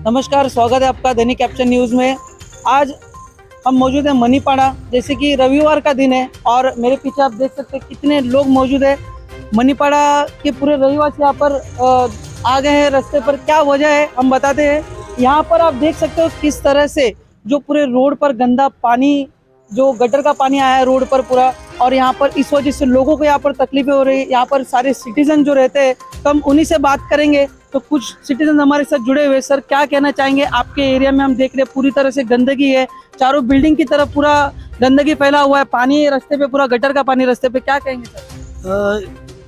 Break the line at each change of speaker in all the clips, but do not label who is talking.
नमस्कार, स्वागत है आपका दैनिक कैप्शन न्यूज़ में। आज हम मौजूद हैं मनीपाड़ा, जैसे कि रविवार का दिन है और मेरे पीछे आप देख सकते हैं कितने लोग मौजूद हैं। मनीपाड़ा के पूरे रविवासी यहाँ पर आ गए हैं रास्ते पर। क्या वजह है हम बताते हैं। यहाँ पर आप देख सकते हो किस तरह से जो पूरे रोड पर गंदा पानी, जो गटर का पानी आया है रोड पर पूरा, और यहाँ पर इस वजह से लोगों को यहाँ पर तकलीफें हो रही है। यहाँ पर सारे सिटीजन जो रहते हैं, तो हम उन्हीं से बात करेंगे। तो कुछ सिटीजन हमारे साथ जुड़े हुए। सर, क्या कहना चाहेंगे? आपके एरिया में हम देख रहे हैं पूरी तरह से गंदगी है, चारों बिल्डिंग की तरफ पूरा गंदगी फैला हुआ है, पानी रास्ते पे, पूरा गटर का पानी रास्ते पे, क्या कहेंगे सर?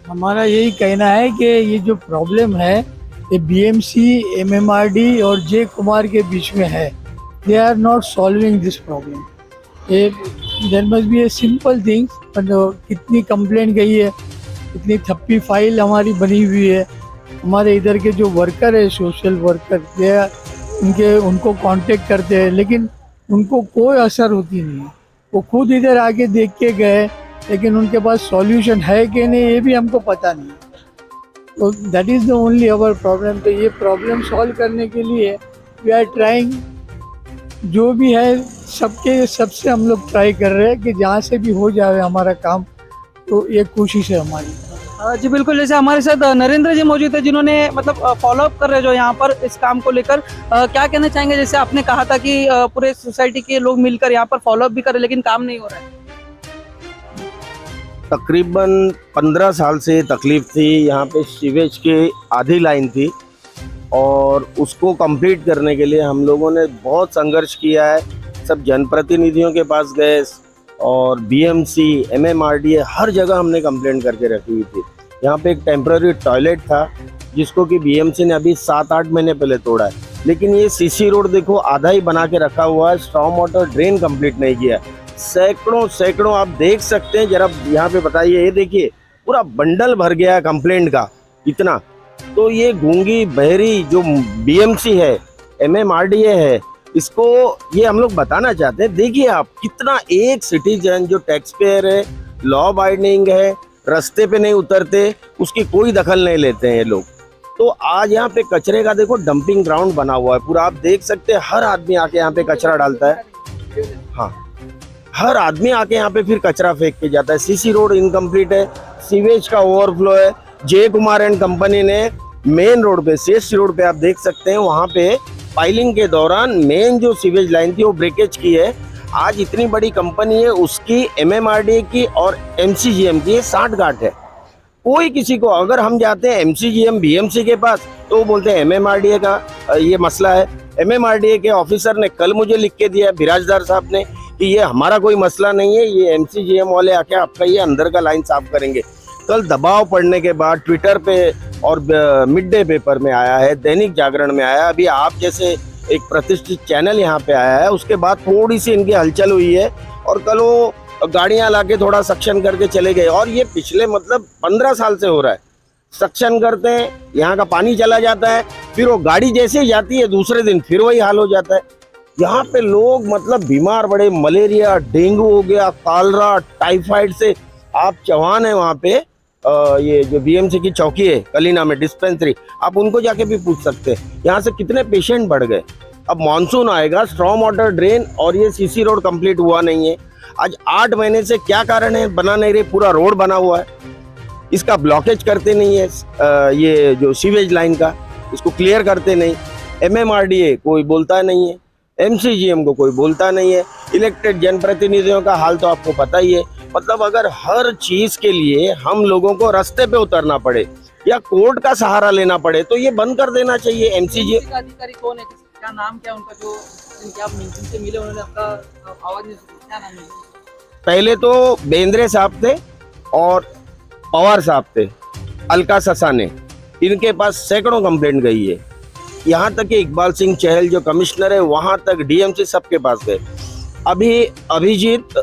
हमारा यही कहना है कि ये जो प्रॉब्लम है ये बीएमसी, एमएमआरडी और जे कुमार के बीच में है। They are not solving this problem. ये there must be a simple things. कितनी कंप्लेंट गई है, कितनी थप्पी फाइल हमारी बनी हुई है। हमारे इधर के जो वर्कर है, सोशल वर्कर, ये उनको कांटेक्ट करते हैं, लेकिन उनको कोई असर होती नहीं है। वो खुद इधर आके देख के गए, लेकिन उनके पास सॉल्यूशन है कि नहीं ये भी हमको पता नहीं। तो that is the only our problem. तो ये प्रॉब्लम सॉल्व करने के लिए वी आर ट्राइंग, जो भी है सबसे हम लोग ट्राई कर रहे हैं कि जहाँ से भी हो जाए हमारा काम। तो ये कोशिश है हमारी।
जी बिल्कुल, जैसे हमारे साथ नरेंद्र जी मौजूद है, जिन्होंने मतलब फॉलो अप कर रहे हैं जो यहाँ पर इस काम को लेकर। क्या कहना चाहेंगे? जैसे आपने कहा था कि पूरे सोसाइटी के लोग मिलकर यहाँ पर फॉलो अप भी कर रहे हैं, लेकिन काम नहीं हो रहा है।
तकरीबन 15 साल से तकलीफ थी। यहाँ पे सीवेज की आधी लाइन थी और उसको कंप्लीट करने के लिए हम लोगों ने बहुत संघर्ष किया है। सब जनप्रतिनिधियों के पास गए और बीएमसी, एमएमआरडी, हर जगह हमने कंप्लेंट करके रखी हुई थी। यहाँ पे एक टेम्पररी टॉयलेट था जिसको कि बीएमसी ने अभी 7-8 महीने पहले तोड़ा है। लेकिन ये सीसी रोड देखो आधा ही बना के रखा हुआ है। स्ट्रॉम वाटर ड्रेन कंप्लीट नहीं किया। सैकड़ों आप देख सकते हैं। जरा यहाँ पे बताइए, ये देखिए पूरा बंडल भर गया है कंप्लेंट का, इतना। तो ये गूंगी बहरी जो बीएमसी है, एमएमआरडीए है, इसको ये हम लोग बताना चाहते हैं। देखिए आप कितना, एक सिटीजन जो टैक्स पेयर है, लॉ अबाइडिंग है, रास्ते पे नहीं उतरते, उसकी कोई दखल नहीं लेते हैं ये लोग। तो आज यहाँ पे कचरे का देखो डंपिंग ग्राउंड बना हुआ है पूरा। आप देख सकते हैं, हर आदमी आके यहाँ पे कचरा डालता है। हाँ, हर आदमी आके यहाँ पे फिर कचरा फेंक के जाता है। सीसी रोड इनकम्प्लीट है, सीवेज का ओवरफ्लो है। जे कुमार एंड कंपनी ने मेन रोड पे, सीएसटी रोड पे आप देख सकते हैं, वहाँ पे फाइलिंग के दौरान मेन जो सीवेज लाइन थी वो ब्रेकेज की है। आज इतनी बड़ी कंपनी है, उसकी, एमएमआरडी की और एमसीजीएम की 60 गांठ है। कोई किसी को, अगर हम जाते हैं एमसीजीएम, बीएमसी के पास, तो वो बोलते हैं एमएमआरडीए का ये मसला है। एमएमआरडीए के ऑफिसर ने कल मुझे लिख के दिया, बिराजदार साहब ने, कि ये हमारा कोई मसला नहीं है, ये एमसीजीएम वाले आके आपका ये अंदर का लाइन साफ करेंगे। कल दबाव पड़ने के बाद ट्विटर पे और मिड डे पेपर में आया है, दैनिक जागरण में आया, अभी आप जैसे एक प्रतिष्ठित चैनल यहाँ पे आया है, उसके बाद थोड़ी सी इनकी हलचल हुई है और कल वो गाड़ियाँ लाके थोड़ा सक्शन करके चले गए। और ये पिछले मतलब 15 साल से हो रहा है। सक्शन करते हैं, यहाँ का पानी चला जाता है, फिर वो गाड़ी जैसे ही जाती है दूसरे दिन फिर वही हाल हो जाता है। यहाँ पे लोग मतलब बीमार पड़े, मलेरिया, डेंगू हो गया, कॉलरा, टाइफाइड से। आप जवान है वहाँ पे, ये जो बीएमसी की चौकी है कलीना में, डिस्पेंसरी, आप उनको जाके भी पूछ सकते हैं यहाँ से कितने पेशेंट बढ़ गए। अब मानसून आएगा, स्ट्रॉम वाटर ड्रेन और ये सीसी रोड कंप्लीट हुआ नहीं है। आज 8 महीने से क्या कारण है, बना नहीं रहे। पूरा रोड बना हुआ है, इसका ब्लॉकेज करते नहीं है। ये जो सीवेज लाइन का, इसको क्लियर करते नहीं। एमएमआरडीए कोई बोलता नहीं है, एमसीजीएम को कोई बोलता नहीं है। इलेक्टेड जनप्रतिनिधियों का हाल तो आपको पता ही है। मतलब अगर हर चीज के लिए हम लोगों को रास्ते पे उतरना पड़े या कोर्ट का सहारा लेना पड़े, तो ये बंद कर देना चाहिए। एमसीजीएम
अधिकारी कौन है, क्या नाम क्या उनका, जो जिनके आप जिनसे मिले उन्होंने आपका आवाज नहीं सुनी, क्या नाम है?
पहले तो बेंद्रे साहब थे और पवार साहब थे, अलका ससाने, इनके पास सैकड़ों कंप्लेंट गई है। यहाँ तक कि इकबाल सिंह चहल जो कमिश्नर है, वहां तक डीएमसी सबके पास गए। अभी अभिजीत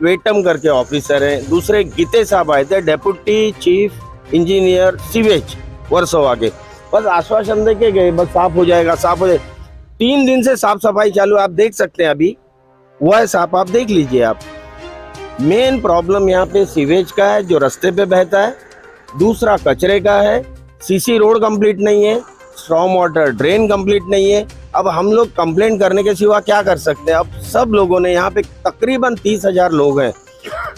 वेटम करके ऑफिसर हैं, दूसरे गीते साहब आए थे, deputy chief engineer sewage Versova के, बस आश्वासन दे के गए, बस साफ हो जाएगा, साफ हो जाएगा। 3 दिन से साफ सफाई चालू है, आप देख सकते हैं, अभी हुआ है साफ, आप देख लीजिए आप। मेन प्रॉब्लम यहाँ पे सीवेज का है जो रास्ते पे बहता है, दूसरा कचरे का है, सीसी रोड कंप्लीट नहीं है, स्ट्रॉम वाटर ड्रेन कंप्लीट नहीं है, अब हम लोग कंप्लेंट करने के सिवा क्या कर सकते हैं। अब सब लोगों ने यहाँ पे तकरीबन 30,000 लोग हैं,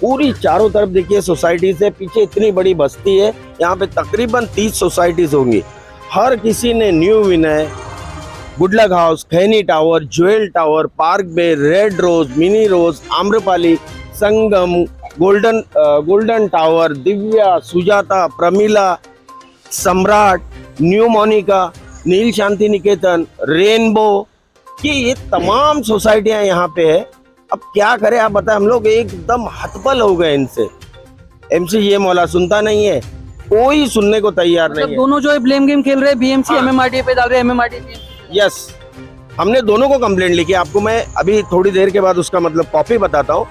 पूरी चारों तरफ देखिए सोसाइटी से, पीछे इतनी बड़ी बस्ती है, यहाँ पे तकरीबन 30 सोसाइटीज होंगी। हर किसी ने न्यू विनय, गुडलक हाउस, खैनी टावर, ज्वेल टावर, पार्क बे, रेड रोज, मिनी रोज, आम्रपाली, संगम, गोल्डन टावर, दिव्या, सुजाता, प्रमिला, सम्राट, न्यू मोनिका, नील शांति निकेतन, रेनबो, ये तमाम सोसाइटियां यहाँ पे है। अब क्या करें आप बताएं, हम लोग एकदम हतबल हो गए इनसे। MCGM वाला सुनता नहीं है, कोई सुनने को तैयार
मतलब
नहीं है।
दोनों जो है ब्लेम गेम खेल रहे हैं, बीएमसी
हाँ।
MMRDA पे डाल रहे हैं, MMRDA
यस, हमने दोनों को कंप्लेंट लिखी। आपको मैं अभी थोड़ी देर के बाद उसका मतलब कॉपी बताता हूँ।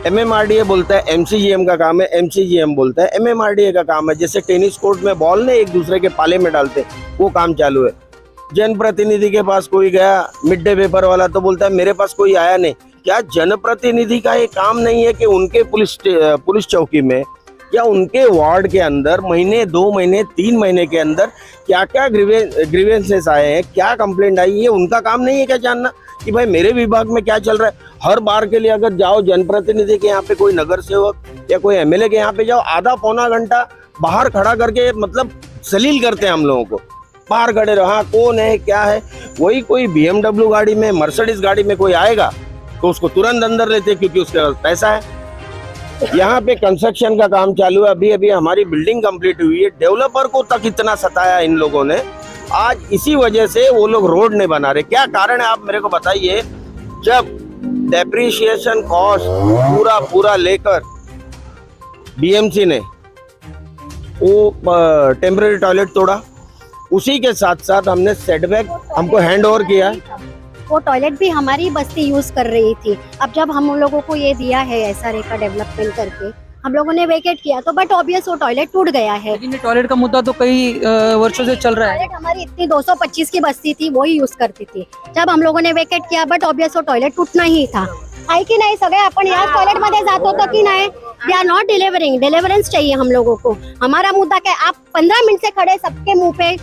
MMRDA बोलता है MCGM का काम है, MCGM बोलता है MMRDA का काम है। जैसे टेनिस कोर्ट में बॉल ने एक दूसरे के पाले में डालते, वो काम चालू है। जनप्रतिनिधि के पास कोई गया, मिड डे पेपर वाला, तो बोलता है मेरे पास कोई आया नहीं। क्या जनप्रतिनिधि का ये काम नहीं है कि उनके पुलिस चौकी में या उनके वार्ड के अंदर महीने, 2 महीने, 3 महीने के अंदर क्या क्या ग्रीवेंसेस आए हैं, क्या कंप्लेंट आई है, उनका काम नहीं है क्या जानना कि भाई मेरे विभाग में क्या चल रहा है। हर बार के लिए अगर जाओ जनप्रतिनिधि के यहाँ पे, कोई नगर सेवक या कोई MLA के यहाँ पे जाओ, आधा पौना घंटा बाहर खड़ा करके मतलब सलील करते हैं हम लोगों को। बाहर खड़े रहो, हाँ कौन है क्या है। वही कोई BMW गाड़ी में, मर्सिडीज गाड़ी में कोई आएगा तो उसको तुरंत अंदर लेते क्योंकि उसके पास पैसा है। यहाँ पे कंस्ट्रक्शन का काम चालू है, अभी अभी हमारी बिल्डिंग कंप्लीट हुई है। डेवलपर को तक इतना सताया इन लोगों ने, आज इसी वजह से वो लोग रोड नहीं बना रहे। क्या कारण है आप मेरे को बताइए। जब डेप्रिसिएशन कॉस्ट पूरा लेकर BMC ने वो टेम्पररी टॉयलेट तोड़ा, उसी के साथ साथ हमने सेटबैक हमको हैंड ओवर किया।
वो टॉयलेट भी हमारी बस्ती यूज कर रही थी। अब जब हम लोगों को ये दिया है SRA का डेवलपमेंट करके, हम लोगों ने वेकेट किया तो बट ऑब्वियस वो टॉयलेट टूट गया है।
लेकिन ये टॉयलेट का मुद्दा तो कई वर्षों से चल रहा है।
टॉयलेट हमारी इतनी 225 की बस्ती थी, वही यूज करती थी। जब हम लोगों ने वेकेट किया बट ऑब्वियस वो टॉयलेट टूटना ही था। आहे की नाही, सगळे आपण याच टॉयलेट मध्ये जात होतो की नाही। They are not delivering, deliverance चाहिए हम लोगों को। हमारा मुद्दा क्या है, आप 15 मिनट से खड़े, सबके मुंह पे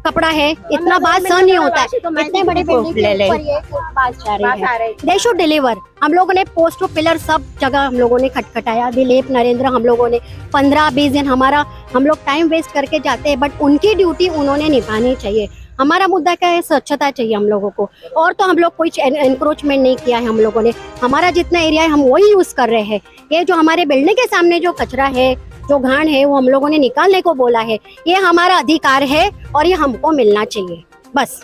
कपड़ा है, इतना बात सहन नहीं होता है। इतने बड़े बिल्डिंग के ऊपर ये बात जा रही है। They should deliver. हम लोगों ने पोस्ट पिलर सब जगह हम लोगों ने खटखटाया। दिलीप, नरेंद्र, हम लोगों ने 15-20 दिन हम लोग टाइम वेस्ट करके जाते हैं, बट उनकी ड्यूटी उन्होंने निभानी चाहिए। हमारा मुद्दा क्या है, स्वच्छता चाहिए हम लोगों को। और तो हम लोग कोई एनक्रोचमेंट नहीं किया है हम लोगों ने। हमारा जितना एरिया है हम वही यूज कर रहे हैं। ये जो हमारे बिल्डिंग के सामने जो कचरा है, जो घाण है, वो हम लोगों ने निकालने को बोला है। ये हमारा अधिकार है और ये हमको मिलना चाहिए, बस।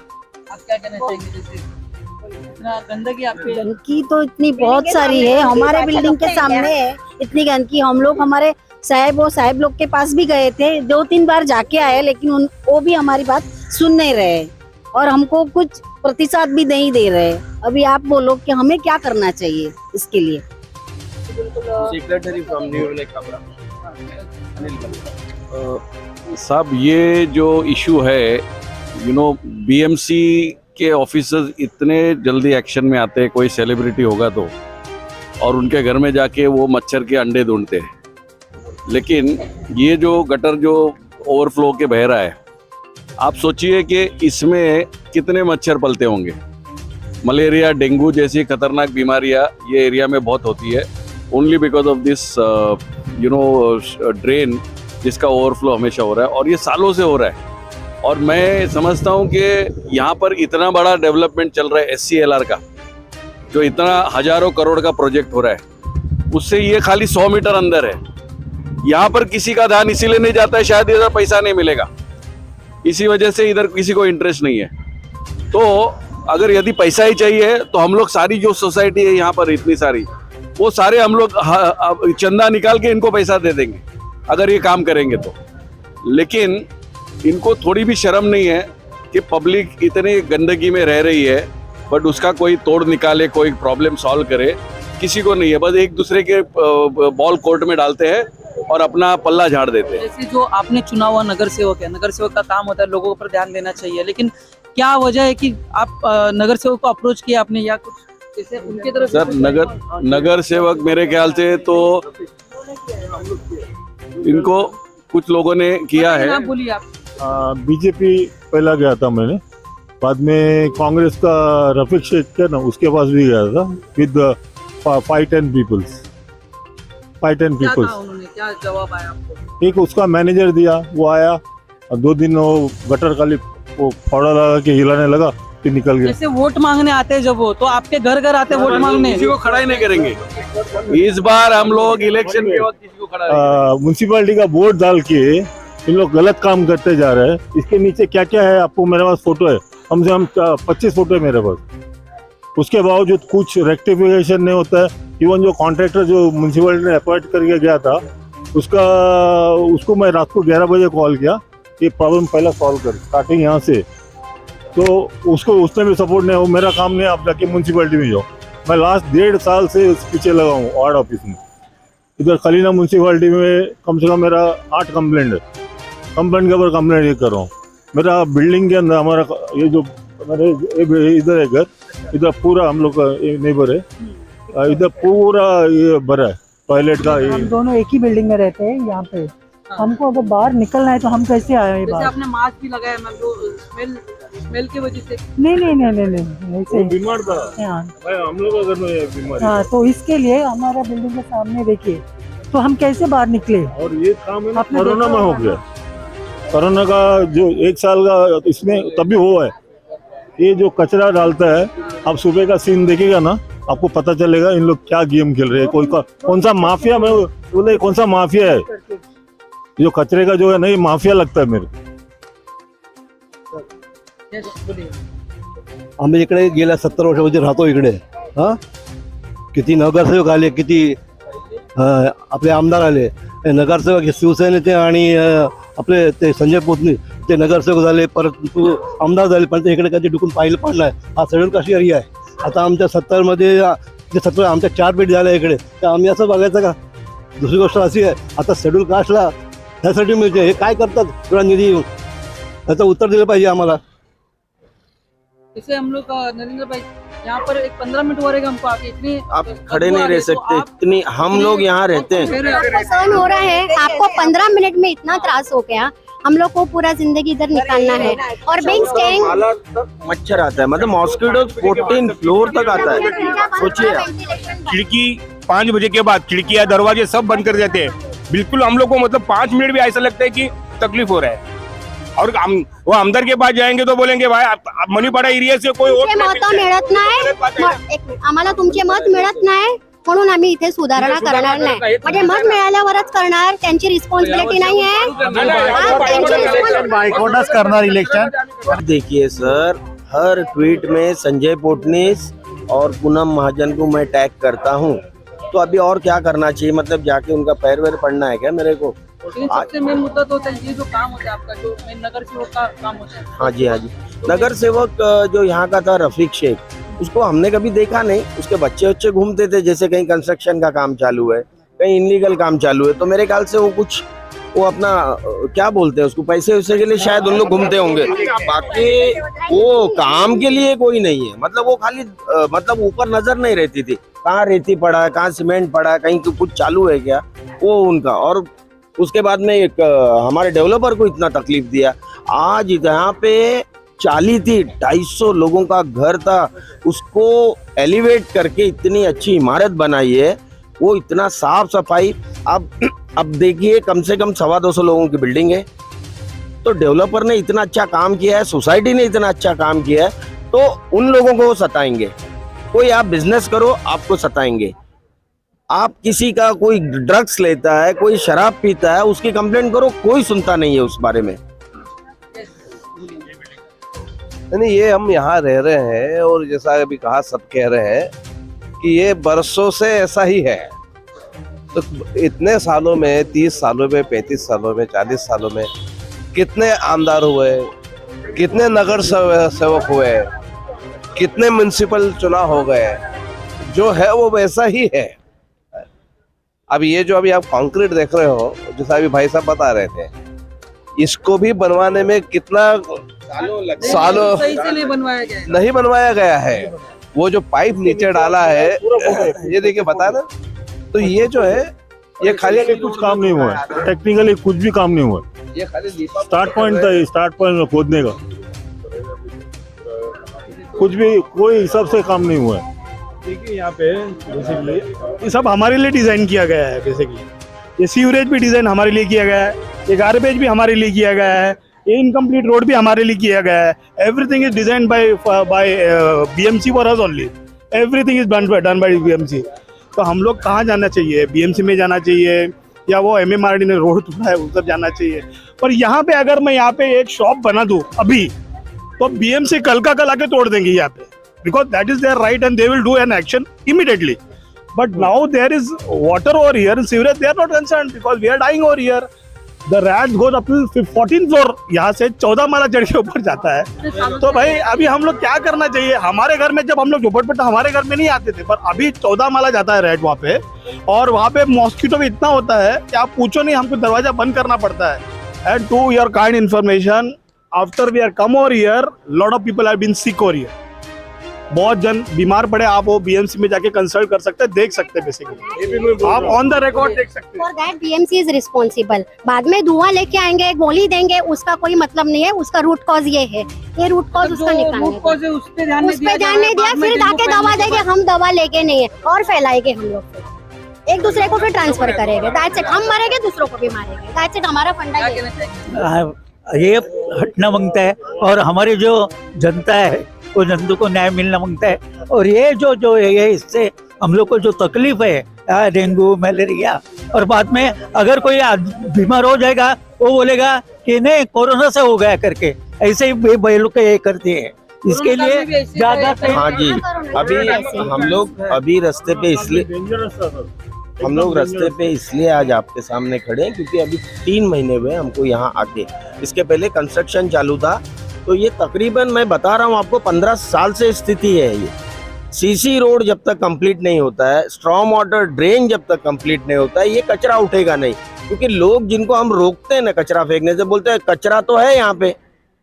आप क्या कहना चाहेंगे? जैसे इतना गंदगी आपके
गंदगी तो इतनी बहुत सारी है, हमारे बिल्डिंग के सामने है इतनी गंदगी। हम लोग हमारे साहब लोग के पास भी गए थे, 2-3 बार जाके आए, लेकिन वो भी हमारी बात सुन नहीं रहे और हमको कुछ प्रतिशत भी नहीं दे रहे। अभी आप बोलो कि हमें क्या करना चाहिए इसके लिए।
सेक्रेटरी फ्रॉम न्यू विनय खबरा।
साहब, ये जो इशू है, BMC के ऑफिसर्स इतने जल्दी एक्शन में आते हैं, कोई सेलिब्रिटी होगा तो, और उनके घर में जाके वो मच्छर के अंडे ढूंढते हैं। लेकिन ये जो गटर जो ओवरफ्लो के बह रहा है, आप सोचिए कि इसमें कितने मच्छर पलते होंगे। मलेरिया, डेंगू जैसी खतरनाक बीमारियां ये एरिया में बहुत होती है, only because of this drain जिसका ओवरफ्लो हमेशा हो रहा है, और ये सालों से हो रहा है। और मैं समझता हूँ कि यहाँ पर इतना बड़ा डेवलपमेंट चल रहा है SCLR का, जो इतना हजारों करोड़ का प्रोजेक्ट हो रहा है, उससे ये खाली 100 मीटर अंदर है। यहाँ पर किसी का ध्यान इसीलिए नहीं जाता है, शायद इधर पैसा नहीं मिलेगा, इसी वजह से इधर किसी को इंटरेस्ट नहीं है। तो अगर यदि पैसा ही चाहिए तो हम लोग सारी जो सोसाइटी है यहाँ पर इतनी सारी, वो सारे हम लोग चंदा निकाल के इनको पैसा दे देंगे अगर ये काम करेंगे तो। लेकिन इनको थोड़ी भी शर्म नहीं है कि पब्लिक इतनी गंदगी में रह रही है, बट उसका कोई तोड़ निकाले, कोई प्रॉब्लम सॉल्व करे, किसी को नहीं है। बस एक दूसरे के बॉल कोर्ट में डालते हैं और अपना पल्ला झाड़ देते हैं।
जैसे जो आपने चुना हुआ नगर सेवक है, नगर सेवक का काम होता है लोगों पर ध्यान देना चाहिए, लेकिन क्या वजह है कि आप नगर सेवक को अप्रोच किया आपने, या कुछ जैसे उनके तरफ?
सर, नगर सेवक मेरे ख्याल से तो इनको कुछ लोगों ने किया है।
बोलिए आप।
बीजेपी पहला गया था मैंने, बाद में कांग्रेस का रफीक शेख है ना, उसके पास भी गया था विद 5-10 पीपल्स।
क्या कहा उन्होंने, क्या जवाब आया आपको?
एक उसका मैनेजर दिया, वो आया और 2 दिन वो गटर खाली वो फोड़ा लगा के हिलाने लगा, फिर निकल गया।
जैसे वोट मांगने आते हैं जब वो, तो आपके घर घर आते हैं वोट मांगने?
किसी को खड़ा ही नहीं करेंगे इस बार हम लोग इलेक्शन के वक्त, किसी को खड़ा नहीं।
म्यूनसिपालिटी का बोर्ड डाल के इन लोग गलत काम करते जा रहे हैं। इसके नीचे क्या क्या है आपको, मेरे पास फोटो है, कम से कम 25 फोटो है मेरे पास। उसके बावजूद कुछ रेक्टिफिकेशन नहीं होता है। इवन जो कॉन्ट्रैक्टर जो म्यूनसिपालिटी ने अपॉइंट करके गया था, उसको मैं रात को 11 बजे कॉल किया कि प्रॉब्लम पहला सॉल्व कर, स्टार्टिंग यहाँ से। तो उसने भी सपोर्ट नहीं, वो मेरा काम नहीं, आप जाके म्यूनसिपालिटी में जाओ। मैं लास्ट 1.5 साल से उस पीछे लगा हूँ वार्ड ऑफिस में। इधर खलीना म्यूनसिपालिटी में कम से कम मेरा 8 कंप्लेंट है, कंप्लेंट के ऊपर कंप्लेंट ये कर रहा हूँ। मेरा बिल्डिंग के अंदर हमारा ये जो मेरे इधर है घर, इधर पूरा हम लोग का नेबर है, इधर पूरा ये भरा है टॉयलेट का।
हम दोनों एक ही बिल्डिंग में रहते हैं यहाँ पे। हमको अगर बाहर निकलना है तो हम कैसे आए
जैसे
बाहर?
आपने मास्क भी लगाया मैम, जो स्मेल की वजह से।
नहीं ऐसे
बीमार था,
हाँ
हम लोग का घर में बीमार है।
हाँ, तो इसके लिए हमारा बिल्डिंग के सामने देखिए, तो हम कैसे बाहर निकले?
और ये काम है ना
आपने
कोरोना
देखा
में हो
होगा
गया। कोरोना का जो 1 साल का इसमें तभी हुआ है। ये जो कचरा डालता है, आप सुबह का सीन देखिएगा ना, आपको पता चलेगा इन लोग क्या गेम खेल रहे हैं। कौन सा माफिया, मैं बोले कौन सा माफिया है जो कचरे का जो है ना, ये माफिया लगता है मेरे को।
आम्ही इकडे गेल्या 70 वर्षापासून राहतो इकडे। हा, किती नगरसेवक आले, किती आपले आमदार आले, नगरसेवक शिवसेनेचे आणि आपले ते संजय पोतनी ते नगरसेवक झाले, परत आमदार झाले, पण ते इकडे कधी डुकून पाहिलं पण नाही। हा शेड्यूल कास्ट एरिया आहे। आता आमच्या 70 मध्ये 70 आमच्या 4 बीट झाल्या इकडे, तर आम्ही असं बघायचं का? दुसरी गोष्ट अशी आहे, आता शेड्यूल कास्टला त्यासाठी मिळते, हे काय करतात थोडा निधी येऊन, त्याचं उत्तर दिलं पाहिजे आम्हाला।
जैसे हम लोग नरेंद्र भाई यहाँ पर एक 15 मिनट हो रहे हमको आके, इतनी
आप खड़े नहीं रह सकते, इतनी हम लोग यहाँ रहते हैं।
आपको सहन हो रहा है, आपको 15 मिनट में इतना त्रास हो गया, हम लोग को पूरा जिंदगी इधर निकालना है। और बीइंग स्टेइंग
मच्छर आता है, मतलब मॉस्किटो 14 फ्लोर तक आता है। सोचिए आप।
खिड़की 5 बजे के बाद खिड़कियां दरवाजे सब बंद कर देते हैं। बिल्कुल हम लोग को मतलब 5 मिनट भी ऐसा लगता है कि तकलीफ हो रहा है। और वो आमदार के पास जाएंगे तो बोलेंगे भाई आप मनीपाडा एरिया से कोई
तुमचे मत मिळत नाही, आम्हाला तुमचे मत मिळत नाही म्हणून आम्ही इथे सुधारणा करणार नाही। म्हणजे मत मिळाल्यावरच करणार, त्यांची रिस्पॉन्सिबिलिटी नाही आहे।
बायकॉटच करणार इलेक्शन।
देखिए सर, हर ट्वीट में संजय पोटनीस और पूनम महाजन को मैं टैग करता हूँ, तो अभी और क्या करना चाहिए? मतलब जाके उनका पैर वैर पड़ना है क्या मेरे को?
लेकिन सबसे मेन मुद्दा तो होता है ये जो काम होता है आपका, जो मेन नगर सेवक का काम होता है।
हाँ जी, हाँ जी। नगर सेवक जो यहाँ का था रफीक शेख, उसको हमने कभी देखा नहीं। उसके बच्चे घूमते थे, जैसे कहीं कंस्ट्रक्शन का काम चालू है, कहीं इनलीगल काम चालू है, तो मेरे ख्याल से वो अपना क्या बोलते हैं उसको, पैसे वैसे के लिए शायद उन लोग घूमते होंगे। बाकी वो काम के लिए कोई नहीं है। मतलब वो खाली मतलब ऊपर नजर नहीं रहती थी, कहाँ रेती पड़ा है, कहाँ सीमेंट पड़ा है, कहीं कुछ चालू है क्या, वो उनका। और उसके बाद में एक हमारे डेवलपर को इतना तकलीफ दिया। आज यहाँ पे चाली थी, 250 लोगों का घर था, उसको एलिवेट करके इतनी अच्छी इमारत बनाई है, वो इतना साफ सफाई। अब देखिए, कम से कम 250 लोगों की बिल्डिंग है, तो डेवलपर ने इतना अच्छा काम किया है, सोसाइटी ने इतना अच्छा काम किया है, तो उन लोगों को वो सताएंगे। कोई आप बिजनेस करो, आपको सताएंगे। आप किसी का कोई ड्रग्स लेता है, कोई शराब पीता है, उसकी कंप्लेंट करो, कोई सुनता नहीं है उस बारे में।
नहीं, ये हम यहाँ रह रहे हैं और जैसा अभी कहा, सब कह रहे हैं कि ये बरसों से ऐसा ही है। तो इतने सालों में, 30 सालों में, 35 सालों में, 40 सालों में कितने आमदार हुए, कितने नगर सेवक हुए, कितने म्युनिसिपल चुनाव हो गए, जो है वो वैसा ही है। अब ये जो अभी आप कंक्रीट देख रहे हो, जैसा अभी भाई साहब बता रहे थे, इसको भी बनवाने में कितना सालों
सही से नहीं बनवाया गया है।
नहीं बनवाया गया है। वो जो पाइप नीचे डाला है, ये देखिए बता ना, तो ये जो है, ये खाली
कुछ काम नहीं हुआ है, टेक्निकली कुछ भी काम नहीं हुआ है।
ये खाली
स्टार्ट पॉइंट था, स्टार्ट पॉइंट खोदने का। कुछ भी कोई हिसाब से काम नहीं हुआ है।
देखिए यहाँ पे बेसिकली ये सब हमारे लिए डिज़ाइन किया गया है। बेसिकली ये सीवरेज भी डिज़ाइन हमारे लिए किया गया है, ये गार्बेज भी हमारे लिए किया गया है, ये इनकम्प्लीट रोड भी हमारे लिए किया गया है। Everything is design by BMC for us only. Everything is done by BMC। तो हम लोग कहाँ जाना चाहिए? BMC में जाना चाहिए या वो MMRD ने रोड तोड़ा है उधर जाना चाहिए। पर यहाँ पे अगर मैं यहाँ पे एक शॉप बना दूँ अभी, तो BMC कल का कल आके तोड़ देंगे यहाँ पे, because that is their right and they will do an action immediately. But now there is water over here and sewerage, they are not concerned because we are dying over here. The rats goes up to 14th floor, यहाँ से 14 माला चढ़ के ऊपर जाता है। तो भाई अभी हम लोग क्या करना चाहिए? हमारे घर में जब हम लोग झोपड़पट्टी हमारे घर में नहीं आते थे, पर अभी 14 माला जाता है रैट वहाँ पे, और वहाँ पे मॉस्किटो भी इतना होता है कि आप पूछो नहीं, हमको दरवाजा बंद करना पड़ता है। And to your kind information, after we are come over here, lot of people have been sick over here. बहुत जन बीमार पड़े, आप वो BMC में जाके कंसल्ट कर सकते हैं, देख सकते हैं। बेसिकली आप ऑन द रिकॉर्ड देख सकते हैं।
For that BMC is responsible. बाद में धुआं लेके आएंगे, गोली देंगे, उसका कोई मतलब नहीं है। उसका रूट कॉज ये है, ये रूट कॉज उसका निकालना
रूट कॉज है, उस पे ध्यान
उस पे ध्यान नहीं दिया, फिर जाके दवा देंगे। हम दवा लेके नहीं है और फैलाएंगे हम लोग, फिर एक दूसरे को फिर ट्रांसफर करेंगे। That's it. हम मरेंगे, दूसरों को भी मारेंगे। That's it. हमारा फंडा ये है।
ये हटना मांगता है और हमारी जो जनता है वो जनता को न्याय मिलना मांगता है। और ये जो है इससे हम लोग को जो तकलीफ है, डेंगू, मलेरिया, और बाद में अगर कोई बीमार हो जाएगा वो बोलेगा कि नहीं कोरोना से हो गया करके, ऐसे ही भाई लोग ये करते हैं। इसके लिए ज्यादा
हाँ जी, अभी हम लोग अभी रास्ते पे इसलिए आज आपके सामने खड़े हैं क्योंकि अभी 3 महीने हुए हमको यहाँ आके। इसके पहले कंस्ट्रक्शन चालू था, तो ये तकरीबन मैं बता रहा हूँ आपको 15 साल से स्थिति है। ये CC रोड जब तक कंप्लीट नहीं होता है, स्ट्रॉम वाटर ड्रेन जब तक कंप्लीट नहीं होता है, ये कचरा उठेगा नहीं। क्योंकि लोग जिनको हम रोकते हैं ना कचरा फेंकने से, बोलते हैं कचरा तो है यहाँ पे,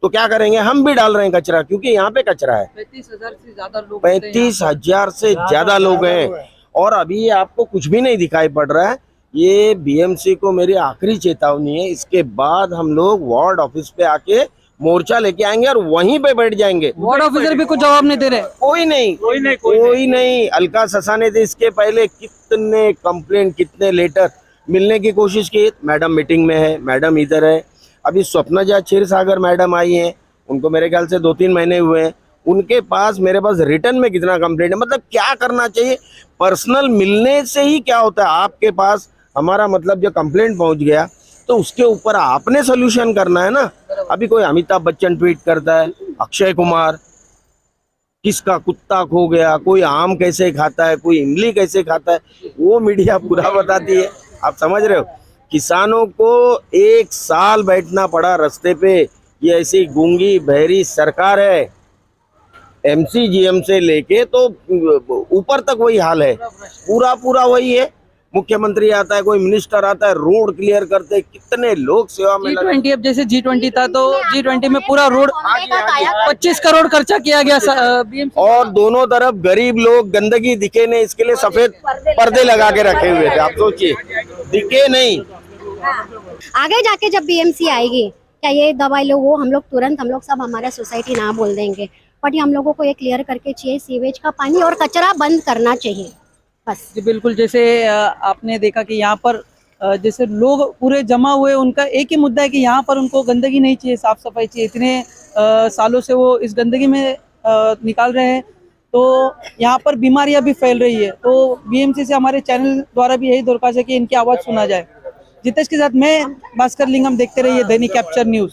तो क्या करेंगे? हम भी डाल रहे हैं कचरा, क्योंकि यहाँ पे कचरा है।
35,000 से ज्यादा लोग
35,000 से ज्यादा लोग हैं, और अभी आपको कुछ भी नहीं दिखाई पड़ रहा है। ये BMC को मेरी आखिरी चेतावनी है। इसके बाद हम लोग वार्ड ऑफिस पे आके मोर्चा लेके आएंगे और वहीं पे बैठ जाएंगे।
वार्ड ऑफिसर भी कुछ जवाब नहीं दे रहे।
कोई नहीं। अलका ससाने थे इसके पहले कितने कंप्लेंट, कितने लेटर मिलने की कोशिश की। मैडम मीटिंग में है, मैडम इधर है। अभी स्वप्नजा क्षीरसागर मैडम आई हैं, उनको मेरे ख्याल से 2-3 महीने हुए हैं। उनके पास, मेरे पास रिटर्न में कितना कंप्लेंट है। मतलब क्या करना चाहिए? पर्सनल मिलने से ही क्या होता है? आपके पास हमारा मतलब जो कंप्लेंट पहुंच गया तो उसके ऊपर आपने सोल्यूशन करना है ना। अभी कोई अमिताभ बच्चन ट्वीट करता है, अक्षय कुमार किसका कुत्ता खो गया, कोई आम कैसे खाता है, कोई इमली कैसे खाता है, वो मीडिया पूरा बताती है। आप समझ रहे हो? किसानों को 1 साल बैठना पड़ा रास्ते पे। ये ऐसी गूंगी बहरी सरकार है, MCGM से लेके तो ऊपर तक वही हाल है। पूरा वही है। मुख्यमंत्री आता है, कोई मिनिस्टर आता है, रोड क्लियर करते, कितने लोग सेवा में लगे।
G20 अब जैसे G20 था, तो G20 में पूरा रोड 25 करोड़ खर्चा किया गया BMC।
और दोनों तरफ गरीब लोग, गंदगी दिखे नहीं, इसके लिए सफेद पर्दे लगा के रखे हुए थे। आप सोचिए, दिखे नहीं।
आगे जाके जब BMC आएगी, क्या ये दवाई लो, वो हम लोग सब हमारा सोसाइटी ना बोल देंगे। बट हम लोगों को ये क्लियर करके चाहिए, सीवेज का पानी और कचरा बंद करना चाहिए बस।
जी बिल्कुल। जैसे आपने देखा कि यहाँ पर जैसे लोग पूरे जमा हुए, उनका एक ही मुद्दा है कि यहाँ पर उनको गंदगी नहीं चाहिए, साफ सफाई चाहिए। इतने सालों से वो इस गंदगी में निकाल रहे हैं, तो यहाँ पर बीमारियां भी फैल रही है। तो BMC से हमारे चैनल द्वारा भी यही दरख्वास्त है कि इनकी आवाज़ सुना जाए। जितेश के साथ मैं भास्कर लिंगम, देखते रहिए दैनिक कैप्चर न्यूज़।